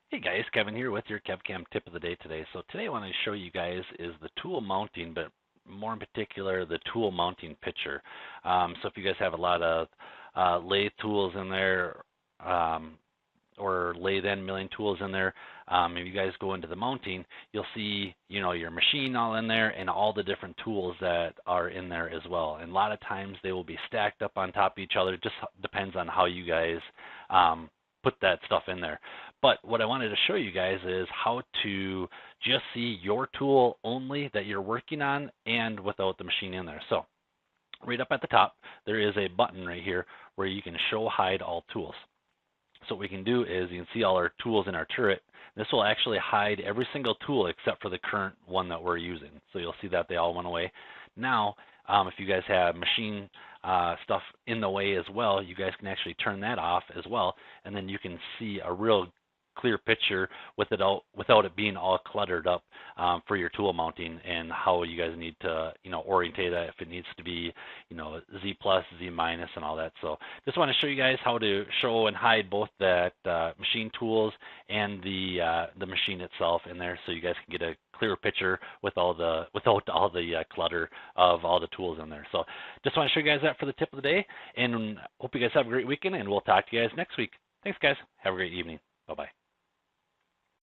Hey guys, Kevin here with your KevCAM tip of the day today. So today I want to show you guys is the tool mounting, but more in particular the tool mounting picture. So if you guys have a lot of lathe tools in there or lathe end milling tools in there, if you guys go into the mounting, you'll see your machine all in there and all the different tools that are in there as well. And a lot of times they will be stacked up on top of each other. It just depends on how you guys put that stuff in there. But what I wanted to show you guys is how to just see your tool only that you're working on and without the machine in there. So right up at the top, there is a button right here where you can show hide all tools. So what we can do is you can see all our tools in our turret. This will actually hide every single tool except for the current one that we're using. So you'll see that they all went away. Now, if you guys have machine stuff in the way as well, you guys can actually turn that off as well, and then you can see a real clear picture without it being all cluttered up for your tool mounting and how you guys need to orientate it, if it needs to be Z plus, Z minus, and all that. So just want to show you guys how to show and hide both that machine tools and the machine itself in there, so you guys can get a clearer picture without all the clutter of all the tools in there. So just want to show you guys that for the tip of the day, and hope you guys have a great weekend, and we'll talk to you guys next week. Thanks guys. Have a great evening. Bye-bye.